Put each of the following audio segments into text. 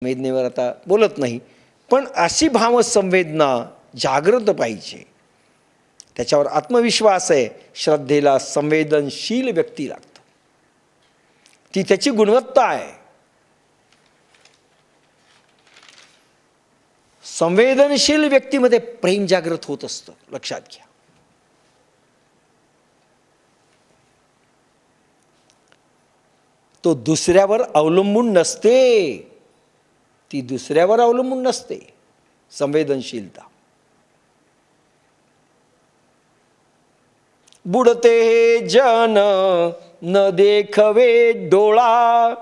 संवेदनेवर आता बोलत नाही, पण अशी भावसंवेदना जागृत पाहिजे. त्याच्यावर आत्मविश्वास आहे. श्रद्धेला संवेदनशील व्यक्ती लागतं, ती त्याची गुणवत्ता आहे. संवेदनशील व्यक्तीमध्ये प्रेम जागृत होत असतं, लक्षात घ्या. तो दुसऱ्यावर अवलंबून नसते, ती दुसऱ्यावर अवलंबून नसते संवेदनशीलता. बुडते हे जन न देखवे डोळा,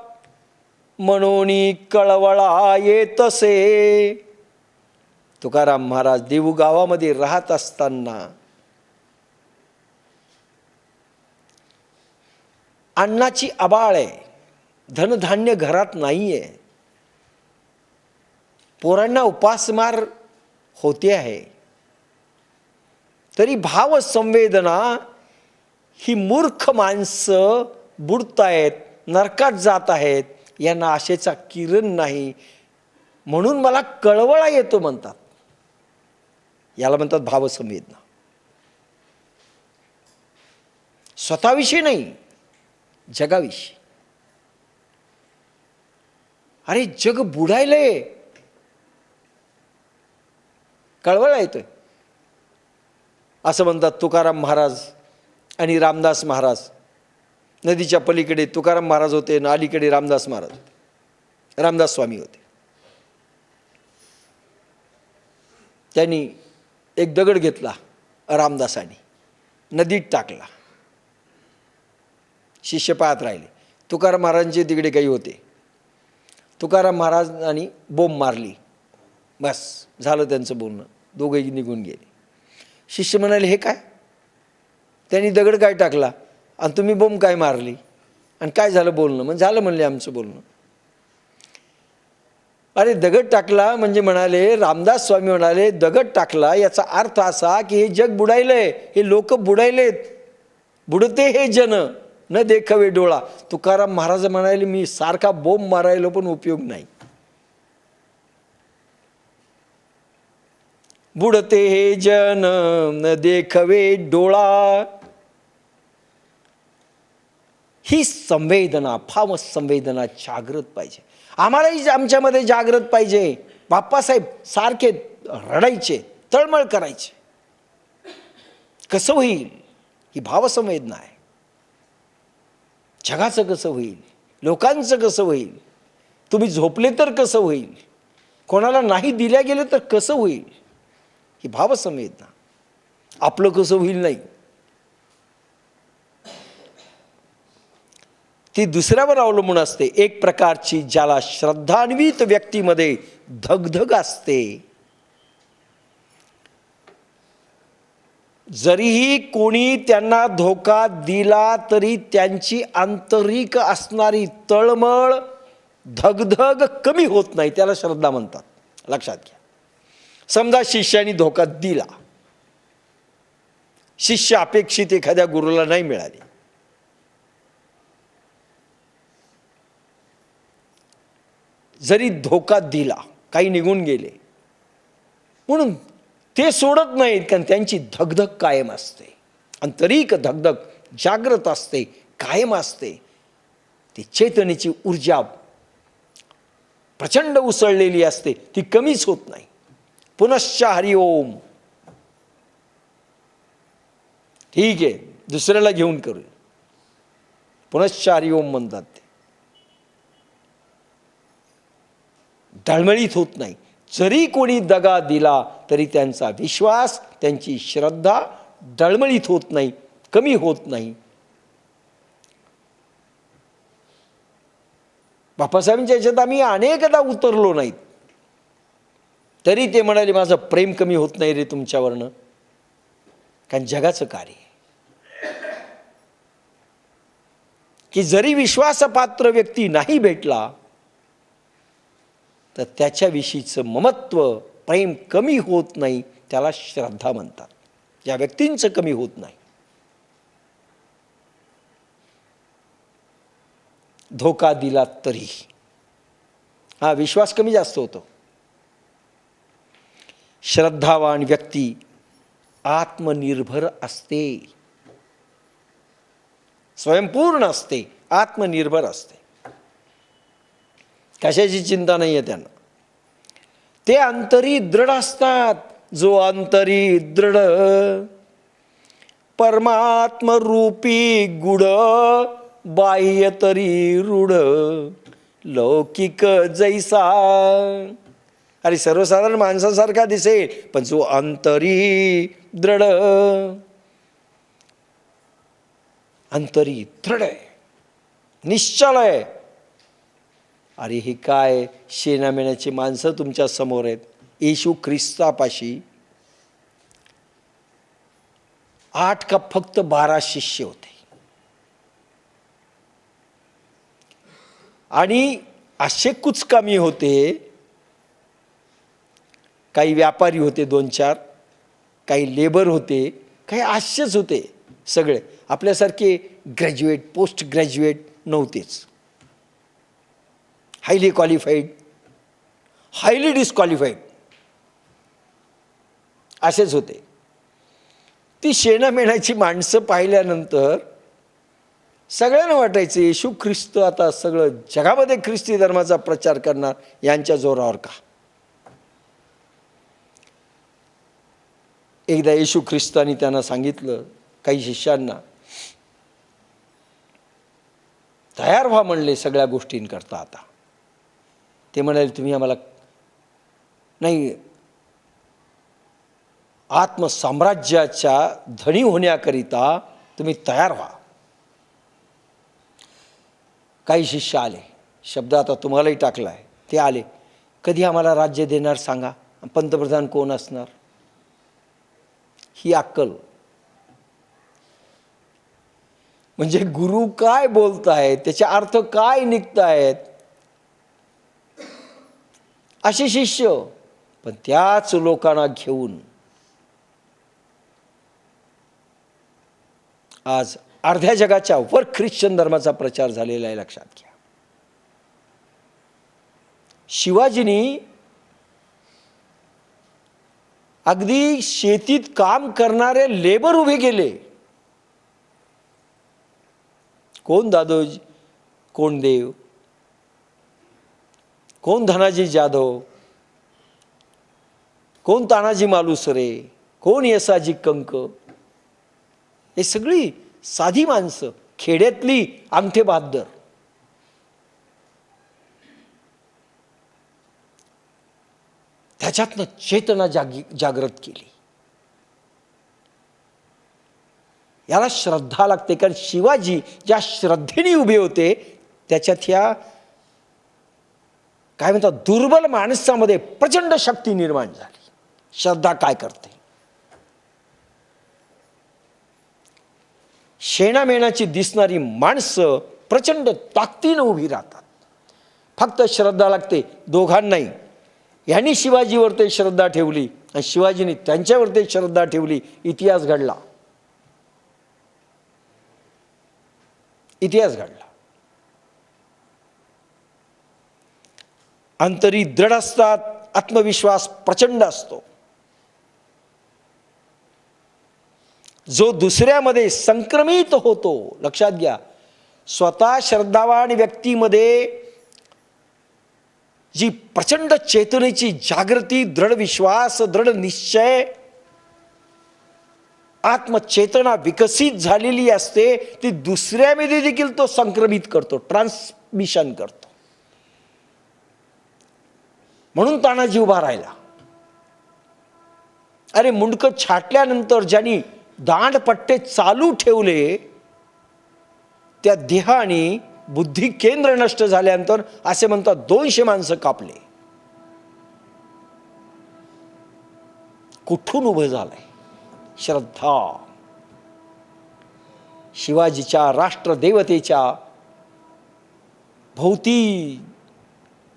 मनोनी कळवळा येतसे. तुकाराम महाराज देहू गावामध्ये राहत असताना अन्नाची अबाळ आहे, धनधान्य घरात नाहीये, पोरांना उपासमार होते आहे, तरी भाव संवेदना ही मूर्ख माणसं बुडतायत, नरकात जात आहेत, यांना आशेचा किरण नाही, म्हणून मला कळवळा येतो म्हणतात. याला म्हणतात भावसंवेदना. स्वतःविषयी नाही, जगाविषयी. अरे जग बुडायलंय, कळवळा येतोय. असं म्हणतात तुकाराम महाराज आणि रामदास महाराज. नदीच्या पलीकडे तुकाराम महाराज होते आणि अलीकडे रामदास महाराज, रामदास स्वामी होते. त्यांनी एक दगड घेतला रामदासांनी, नदीत टाकला. शिष्य पाहत राहिले. तुकाराम महाराजांचे तिकडे काही होते. तुकाराम महाराजांनी बोंब मारली, बस झालं त्यांचं बोलणं, दोघेही निघून गेले. शिष्य म्हणाले हे काय, त्यांनी दगड काय टाकला आणि तुम्ही बोंब काय मारली आणि काय झालं बोलणं. म्हणजे झालं म्हणले आमचं बोलणं. अरे दगड टाकला म्हणजे म्हणाले, रामदास स्वामी म्हणाले दगड टाकला याचा अर्थ असा की हे जग बुडायलंय, हे लोक बुडायलेत. बुडते हे जन न देखवे डोळा. तुकाराम महाराज म्हणाले मी सारखा बोंब मारायलो पण उपयोग नाही. बुडते हे जन न देखवे डोळा. ही संवेदना, भाव संवेदना जागृत पाहिजे. आम्हालाही आमच्यामध्ये जागृत पाहिजे. बाप्पासाहेब सारखे रडायचे, तळमळ करायचे. कसं होईल, ही भावसंवेदना आहे. जगाचं कसं होईल, लोकांचं कसं होईल, तुम्ही झोपले तर कसं होईल, कोणाला नाही दिल्या गेले तर कसं होईल, ही भावसंवेदना. आपलं कसं होईल नाही, ती दुसऱ्यावर अवलंबून असते. एक प्रकारची ज्याला श्रद्धान्वित व्यक्तीमध्ये धगधग असते. जरीही कोणी त्यांना धोका दिला तरी त्यांची आंतरिक असणारी तळमळ, धगधग कमी होत नाही, त्याला श्रद्धा म्हणतात. लक्षात घ्या. समजा शिष्याने धोका दिला, शिष्य अपेक्षित एखाद्या गुरुला नाही मिळाले, जरी धोका दिला, काही निघून गेले, म्हणून ते सोडत नाहीत, कारण त्यांची धगधग कायम असते. आंतरिक धगधग जागृत असते, कायम असते. ती चैतन्याची ऊर्जा प्रचंड उसळलेली असते, ती कमीच होत नाही. पुनश्च हरिओम. ठीक आहे, दुसऱ्याला घेऊन करू. पुनश्च हरिओम म्हणतात ते. डळमळीत होत नाही. जरी कोणी दगा दिला तरी त्यांचा विश्वास, त्यांची श्रद्धा डळमळीत होत नाही, कमी होत नाही. बाप्पासाहेबांच्या याच्यात आम्ही अनेकदा उतरलो नाहीत, तरी ते म्हणाले माझं प्रेम कमी होत नाही रे तुमच्यावरनं, कारण जगाचं कार्य की जरी विश्वासपात्र व्यक्ती नाही भेटला तर त्याच्याविषयीचं ममत्व, प्रेम कमी होत नाही, त्याला श्रद्धा म्हणतात. ज्या व्यक्तींचं कमी होत नाही. धोका दिला तरी हा विश्वास कमी जास्त होतो. श्रद्धावान व्यक्ती आत्मनिर्भर असते, स्वयंपूर्ण असते, आत्मनिर्भर असते. कशाची चिंता नाही आहे त्यांना. ते अंतरी दृढ असतात. जो अंतरी दृढ परमात्मरूपी गुढ, बाह्य तरी रूढ लौकिक जैसा. अरे सर्वसाधारण माणसासारखा दिसेल, पण जो अंतरी दृढ, अंतरी दृढ आहे, निश्चल आहे. अरे हे काय शेणामेण्याची माणसं तुमच्या समोर आहेत. येशू ख्रिस्तापाशी 8 का फक्त 12 शिष्य होते. आणि असे कुचकामी होते. काही व्यापारी होते 2-4, काही लेबर होते, काही असेच होते. सगळे आपल्यासारखे ग्रॅज्युएट, पोस्ट ग्रॅज्युएट नव्हतेच. हायली क्वालिफाईड, हायली डिस्क्वालिफाईड असेच होते. ती शेणामेणाची माणसं पाहिल्यानंतर सगळ्यांना वाटायचं येशू ख्रिस्त आता सगळं जगामध्ये ख्रिस्ती धर्माचा प्रचार करणार, यांच्या जोरावर का. एकदा येशू ख्रिस्तानी त्यांना सांगितलं, काही शिष्यांना, तयार व्हा म्हणले सगळ्या गोष्टींकरता. आता ते म्हणाले तुम्ही आम्हाला नाही, आत्मसाम्राज्याच्या धनी होण्याकरिता तुम्ही तयार व्हा. काही शिष्य आले, शब्द आता तुम्हालाही टाकला आहे, ते आले. कधी आम्हाला राज्य देणार सांगा, पंतप्रधान कोण असणार. ही अक्कल. म्हणजे गुरु काय बोलतायत, त्याचे अर्थ काय निघतायत, असे शिष्य. पण त्याच लोकांना घेऊन आज अर्ध्या जगाच्या वर ख्रिश्चन धर्माचा प्रचार झालेला आहे. लक्षात घ्या. शिवाजींनी अगदी शेतीत काम करणारे लेबर उभे केले. कोण दादोजी कोंडदेव, कोण धनाजी जाधव, कोण तानाजी मालुसरे, कोण येसाजी कंक. हे सगळी साधी माणसं, खेड्यातली अंगठे बहाद्दर. त्याच्यातनं चेतना जागृत केली. याला श्रद्धा लागते. कारण शिवाजी ज्या श्रद्धेने उभे होते, त्याच्यात ह्या काय म्हणतात दुर्बल माणसामध्ये प्रचंड शक्ती निर्माण झाली. श्रद्धा काय करते. शेणामेणाची दिसणारी माणसं प्रचंड ताकदीनं उभी राहतात. फक्त श्रद्धा लागते. दोघांनाही. यांनी शिवाजीवर ते श्रद्धा ठेवली आणि शिवाजीने त्यांच्यावर ते श्रद्धा ठेवली. इतिहास घडला. इतिहास घडला. अंतरी दृढ असतात, आत्मविश्वास प्रचंड असतो. जो दुसऱ्यामध्ये संक्रमित होतो. लक्षात घ्या, स्वतः श्रद्धावान व्यक्तीमध्ये जी प्रचंड चेतनेची जागृती, दृढ विश्वास, दृढ निश्चय, आत्मचेतना विकसित झालेली असते, ती दुसऱ्यामध्ये देखील तो संक्रमित करतो, ट्रान्समिशन करतो. म्हणून तानाजी उभा राहिला. अरे मुंडकं छाटल्यानंतर ज्यांनी दांडपट्टे चालू ठेवले, त्या देहाने बुद्धी केंद्र नष्ट झाल्यानंतर असे म्हणतात 200 माणसं कापले. कुठून उभं झालंय? श्रद्धा. शिवाजीच्या राष्ट्रदेवतेच्या भोवती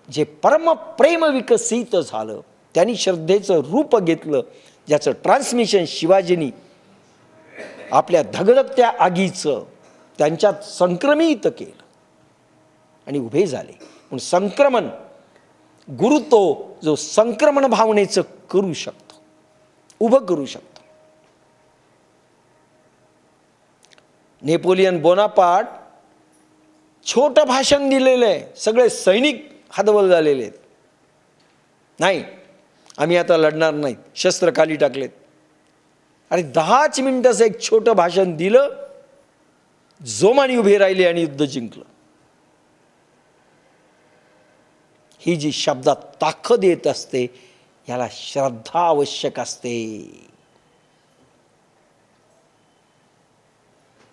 जे परमप्रेम विकसित झालं, त्यांनी श्रद्धेचं रूप घेतलं, ज्याचं ट्रान्समिशन शिवाजींनी आपल्या धगधगत्या आगीचं त्यांच्यात संक्रमित केलं आणि उभे झाले. म्हणून संक्रमण गुरु तो जो संक्रमण भावनेचं करू शकतो, उभं करू शकतो. नेपोलियन बोनापार्ट छोटं भाषण दिलेलं आहे, सगळे सैनिक हतबल झालेले आहेत. नाही, आम्ही आता लढणार नाही, शस्त्र खाली टाकलेत. अरे 10 मिनिटाचं एक छोटं भाषण दिलं, जोमाने उभे राहिले आणि युद्ध जिंकलं. ही जी शब्दात ताकद येत असते, याला श्रद्धा आवश्यक असते.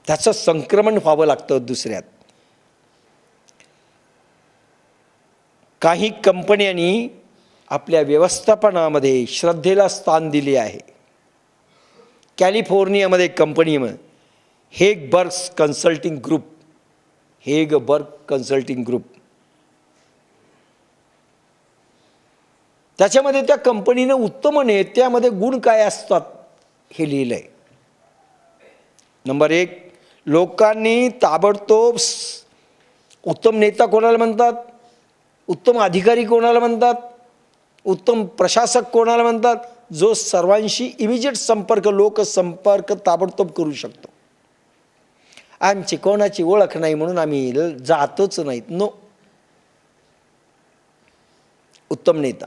त्याचं संक्रमण व्हावं लागतं दुसऱ्यात. काही कंपन्यांनी आपल्या व्यवस्थापनामध्ये श्रद्धेला स्थान दिले आहे. कॅलिफोर्नियामध्ये कंपनी हेगबर्ग कन्सल्टिंग ग्रुप, त्याच्यामध्ये त्या कंपनीने उत्तम नेत्यामध्ये गुण काय असतात हे लिहिलं आहे. नंबर 1, लोकांनी ताबडतोब उत्तम नेता कोणाला म्हणतात, उत्तम अधिकारी कोणाला म्हणतात, उत्तम प्रशासक कोणाला म्हणतात, जो सर्वांशी इमिजिएट लोकसंपर्क ताबडतोब करू शकतो. आमची कोणाची ओळख नाही म्हणून आम्ही जातच नाहीत. नो, उत्तम नेता.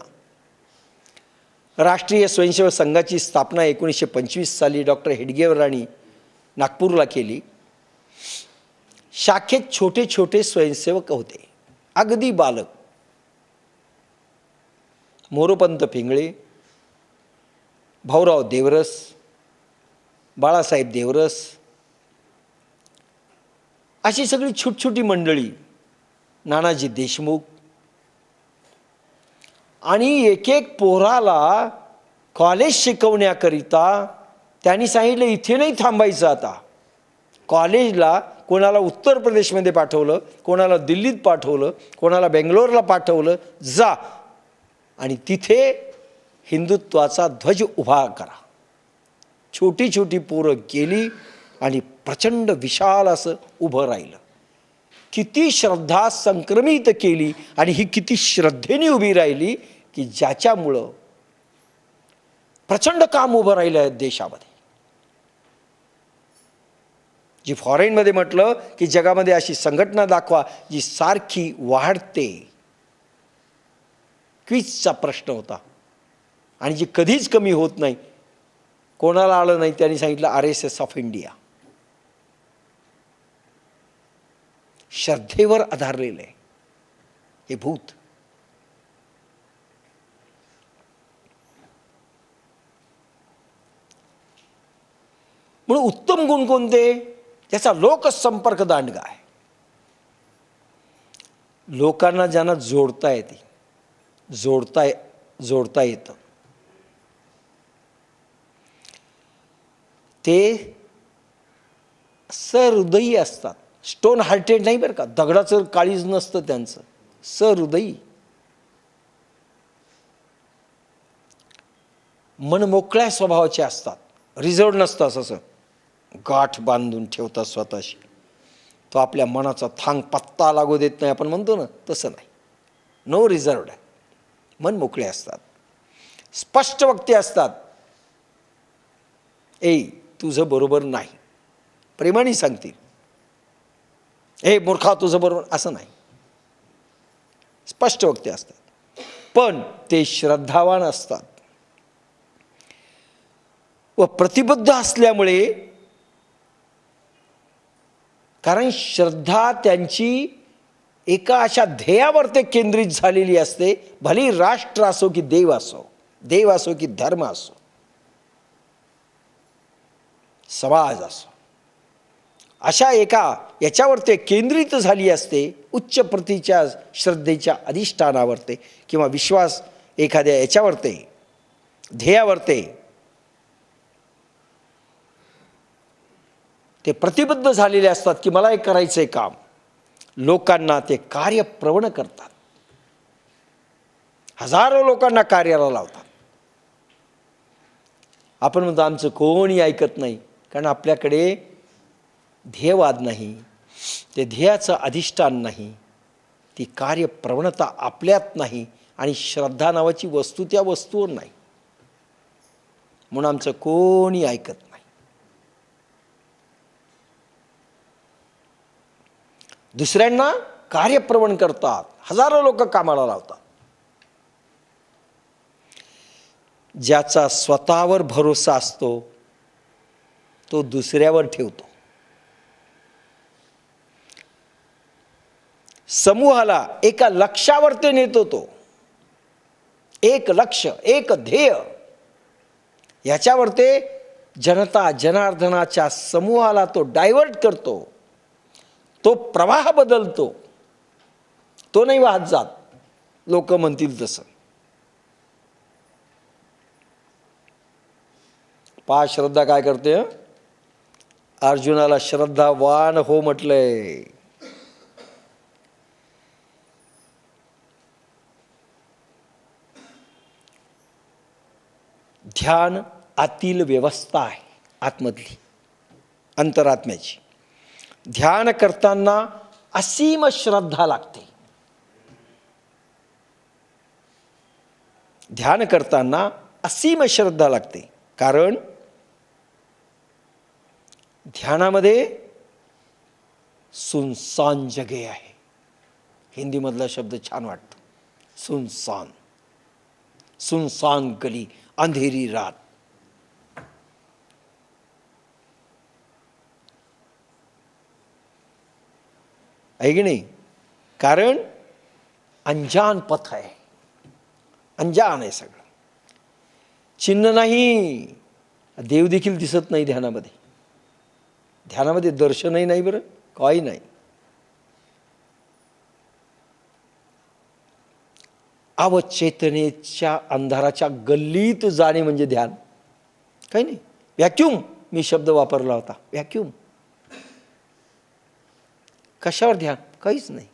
राष्ट्रीय स्वयंसेवक संघाची स्थापना 1925 साली डॉक्टर हेडगेवारांनी नागपूरला केली. शाखेत छोटे छोटे स्वयंसेवक होते, अगदी बालक. मोरोपंत पिंगळे, भाऊराव देवरस, बाळासाहेब देवरस, अशी सगळी छोटी मंडळी, नानाजी देशमुख. आणि एक एक पोराला कॉलेज शिकवण्याकरिता त्यांनी सांगितलं इथे नाही थांबायचं. आता कॉलेजला कोणाला उत्तर प्रदेशमध्ये पाठवलं, कोणाला दिल्लीत पाठवलं, कोणाला बेंगलोरला पाठवलं, जा आणि तिथे हिंदुत्वाचा ध्वज उभा करा. छोटी छोटी पोरं गेली आणि प्रचंड विशाल असं उभं राहिलं. किती श्रद्धा संक्रमित केली आणि ही किती श्रद्धेने उभी राहिली की ज्याच्यामुळं प्रचंड काम उभं राहिलं आहे देशामध्ये. जी फॉरेनमध्ये म्हटलं की जगामध्ये अशी संघटना दाखवा जी सारखी वाढते, क्विजचा प्रश्न होता आणि जी कधीच कमी होत नाही. कोणाला आलं नाही त्यांनी सांगितलं RSS ऑफ इंडिया. श्रद्धेवर आधारलेलं आहे हे भूत. म्हणून उत्तम गुण कोणते? त्याचा लोकसंपर्क दांडगा आहे. लोकांना ज्यांना जोडता येते, जोडता येतं, ते सहृदयी असतात. स्टोन हार्टेड नाही बरं का, दगडाचं काळीज नसतं त्यांचं, सहृदयी. मनमोकळ्या स्वभावाचे असतात, रिझर्व नसतात, असं गाठ बांधून ठेवतात स्वतःशी. तो आपल्या मनाचा थांग पत्ता लागू देत नाही, आपण म्हणतो ना, तसं नाही. नो रिझर्वड आहे, मन मोकळे असतात, स्पष्ट वक्ते असतात. तुझं बरोबर नाही, प्रेमाने सांगतील. मूर्खा तुझं बरोबर, असं नाही. स्पष्ट वक्ते असतात, पण ते श्रद्धावान असतात व प्रतिबद्ध असल्यामुळे, कारण श्रद्धा त्यांची एका अशा ध्येयावर ते केंद्रित झालेली असते. भले राष्ट्र असो की देव असो की धर्म असो, समाज असो, अशा एका याच्यावर ते केंद्रित झाली असते. उच्च प्रतीच्या श्रद्धेच्या अधिष्ठानावर ते, किंवा विश्वास एखाद्या याच्यावर ते, ध्येयावर ते प्रतिबद्ध झालेले असतात की मला एक करायचंय काम. लोकांना ते कार्यप्रवण करतात, हजारो लोकांना कार्याला लावतात. आपण म्हणतो आमचं कोणी ऐकत नाही, कारण आपल्याकडे ध्येयवाद नाही, ते ध्येयाचं अधिष्ठान नाही, ती कार्यप्रवणता आपल्यात नाही आणि श्रद्धा नावाची वस्तू त्या वस्तूवर नाही, म्हणून आमचं कोणी ऐकत नाही. दुसऱ्यांना कार्यप्रवण करतात, हजारो लोक कामाला लावतात. ज्याचा स्वतःवर भरोसा असतो तो दुसऱ्यावर ठेवतो. समूहाला एका लक्ष्यावर ते नेतो. तो एक लक्ष्य, एक ध्येय, याच्यावर ते जनता जनार्दनाच्या समूहाला तो डायव्हर्ट करतो. तो प्रवाह बदलतो. तो नाही वाहत जात लोक म्हणतील तसं. पहा श्रद्धा काय करते. अर्जुनाला श्रद्धावान हो म्हटलंय. ध्यान आतील व्यवस्था आहे, आतमधली, अंतरात्म्याची. ध्यान करताना असीम श्रद्धा लागते. ध्यान करताना असीम श्रद्धा लागते, कारण ध्यानामध्ये सुनसान जगे आहे. हिंदीमधला शब्द छान वाटतो, सुनसान. सुनसान गली, अंधेरी रात. आहे की नाही? कारण अंजान पथ आहे, अंजान आहे सगळं. चिन्ह नाही, देव देखील दिसत नाही ध्यानामध्ये. ध्यानामध्ये दर्शनही नाही, बरं काही नाही. अवचेतनेच्या अंधाराच्या गल्लीत जाणे म्हणजे ध्यान. काही नाही. व्हॅक्यूम मी शब्द वापरला होता, व्हॅक्यूम. कशावर ध्यान? काहीच नाही,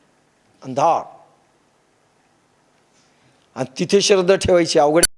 अंधार. आणि तिथे श्रद्धा ठेवायची अवघड.